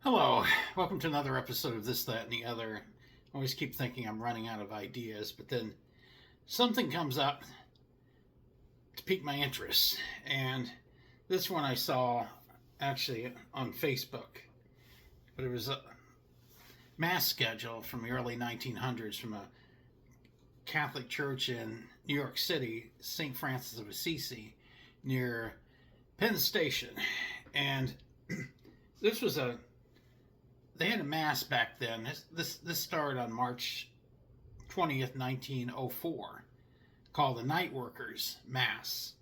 Hello, welcome to another episode of This, That, and the Other. I always keep thinking I'm running out of ideas, but then something comes up to pique my interest. And this one I saw actually on Facebook, but it was a mass schedule from the early 1900s from a Catholic church in New York City, St. Francis of Assisi, near Penn Station. And this was they had a mass back then. This started on March 20th, 1904, called the Nightworkers Mass.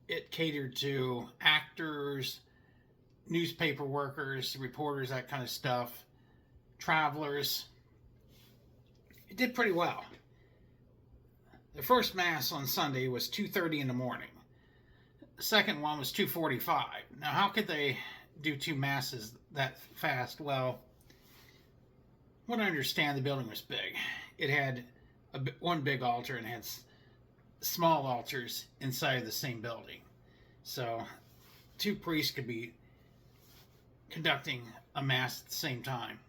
It catered to actors, newspaper workers, reporters, that kind of stuff, travelers. It did pretty well. The first mass on Sunday was 2:30 in the morning. The second one was 2:45. Now, how could they do two masses that fast? Well, what I understand, the building was big. It had one big altar and had small altars inside of the same building. So two priests could be conducting a mass at the same time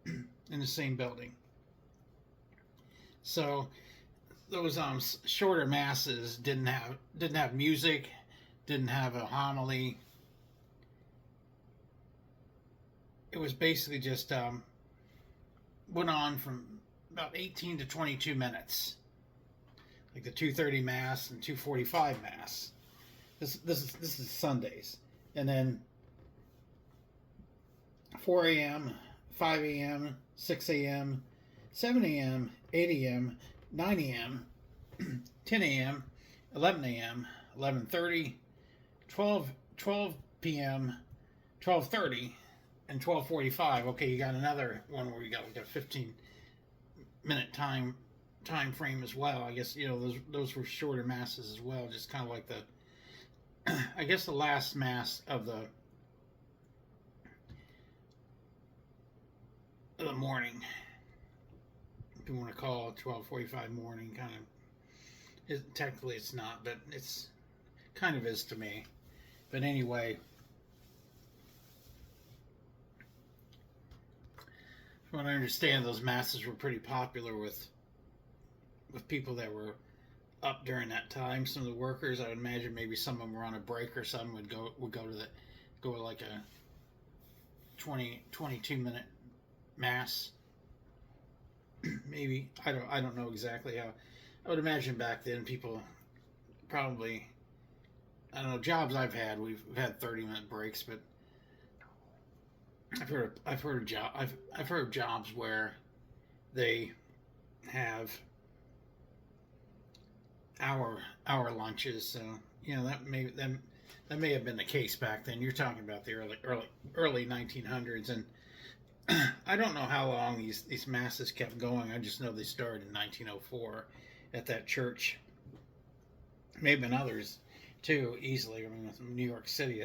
in the same building. So those shorter masses didn't have music, didn't have a homily. It was basically just went on from about 18 to 22 minutes, like the 2:30 mass and 2:45 mass. This is Sundays, and then 4 a.m., 5 a.m., 6 a.m., 7 a.m., 8 a.m., 9 a.m., 10 a.m., 11 a.m., 11:30, 12 p.m., 12:30, and 12:45. Okay, you got another one where you got like a 15-minute time frame as well. I guess those were shorter masses as well, just kind of like I guess the last mass of the morning, if you want to call it 12:45 morning, kind of. Technically it's not, but it's kind of is to me. But anyway, from what I understand, those masses were pretty popular with people that were up during that time. Some of the workers, I would imagine, maybe some of them were on a break, or some would go to like a 22-minute mass. Maybe I don't know exactly how. I would imagine back then people probably, I don't know, jobs I've had, we've had 30-minute breaks, but I've heard of jobs where they have hour lunches. So that may have been the case back then. You're talking about the early 1900s, and I don't know how long these masses kept going. I just know they started in 1904 at that church. Maybe in others too, easily. I mean, New York City,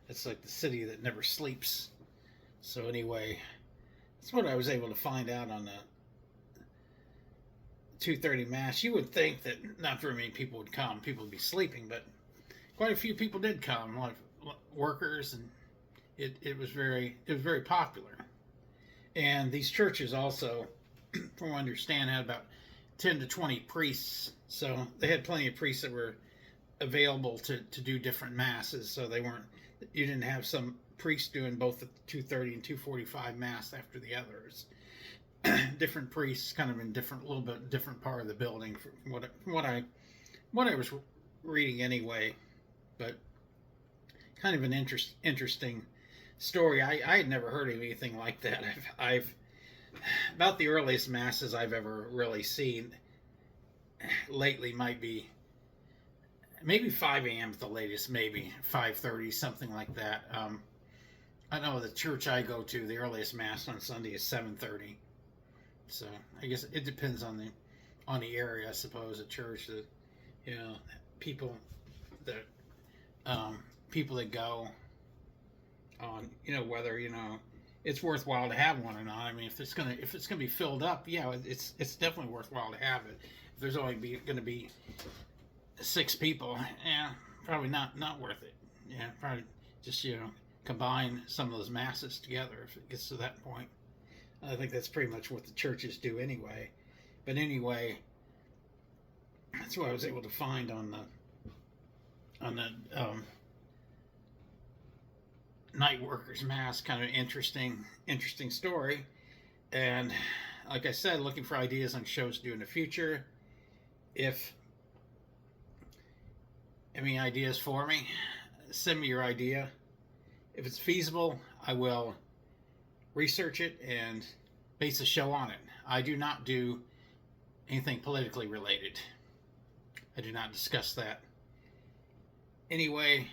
that's like the city that never sleeps. So anyway, that's what I was able to find out on the 2:30 mass. You would think that not very many people would come. People would be sleeping, but quite a few people did come, like workers, and it was very popular. And these churches also, from what I understand, had about 10 to 20 priests. So they had plenty of priests that were available to do different masses. So you didn't have some priest doing both the 2:30 and 2:45 mass after the others. Different priests, kind of in little bit different part of the building, from what I was reading anyway. But kind of an interesting story. I had never heard of anything like that. I've about the earliest masses I've ever really seen lately might be maybe 5 a.m. at the latest, maybe 5:30, something like that. I know the church I go to, the earliest mass on Sunday is 7:30. So I guess it depends on the area, I suppose. A church that people that go on, whether it's worthwhile to have one or not. I mean, if it's gonna be filled up, yeah, it's definitely worthwhile to have it. If there's only going to be 6 people, yeah, probably not worth it. Yeah, probably just combine some of those masses together if it gets to that point. I think that's pretty much what the churches do anyway. But anyway, that's what I was able to find on the Nightworkers Mass. Kind of interesting story. And like I said, looking for ideas on shows to do in the future. If any ideas for me, send me your idea. If it's feasible, I will research it and base a show on it. I do not do anything politically related. I do not discuss that. Anyway,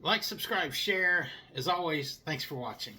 like, subscribe, share. As always, thanks for watching.